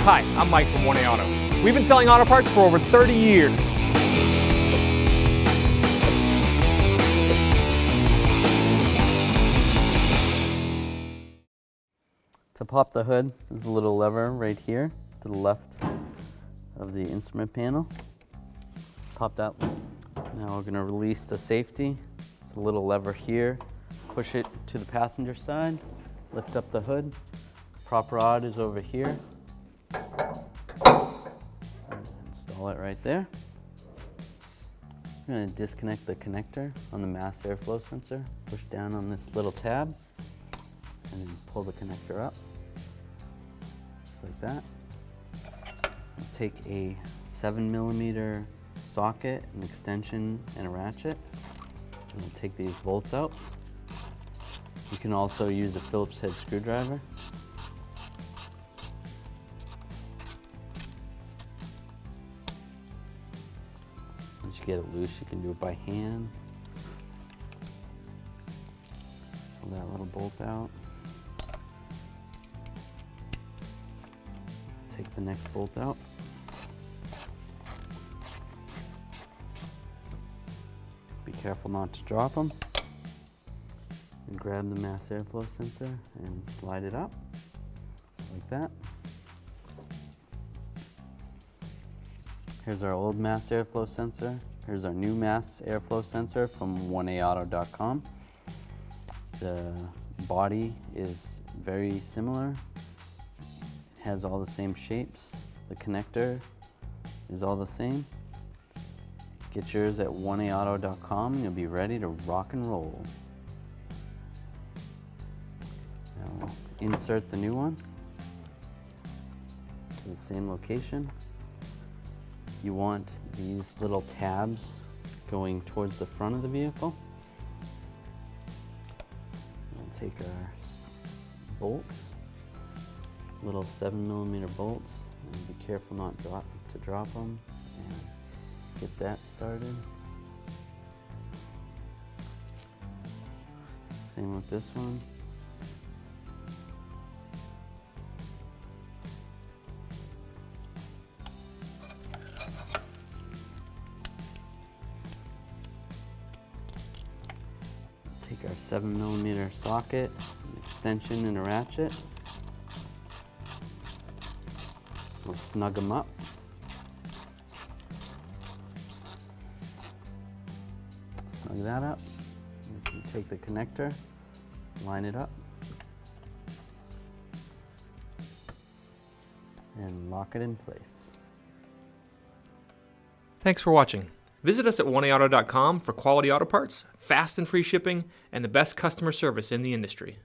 Hi, I'm Mike from 1A Auto. We've been selling auto parts for over 30 years. To pop the hood, there's a little lever right here to the left of the instrument panel. Pop that. Now we're going to release the safety. It's a little lever here. Push it to the passenger side. Lift up the hood. Prop rod is over here. Install it right there. I'm going to disconnect the connector on the mass airflow sensor. Push down on this little tab and then pull the connector up. Just like that. I'll take a 7mm socket, an extension, and a ratchet. And we'll take these bolts out. You can also use a Phillips head screwdriver. Once you get it loose, you can do it by hand. Pull that little bolt out. Take the next bolt out. Be careful not to drop them. And grab the mass airflow sensor and slide it up, just like that. Here's our old mass airflow sensor. Here's our new mass airflow sensor from 1aauto.com. The body is very similar. It has all the same shapes. The connector is all the same. Get yours at 1aauto.com and you'll be ready to rock and roll. Now insert the new one to the same location. You want these little tabs going towards the front of the vehicle. We'll take our bolts, little 7mm bolts, and be careful not to drop them, and get that started. Same with this one. Take our 7mm socket, an extension, and a ratchet. We'll snug them up. Snug that up. You can take the connector, line it up, and lock it in place. Thanks for watching. Visit us at 1aauto.com for quality auto parts, fast and free shipping, and the best customer service in the industry.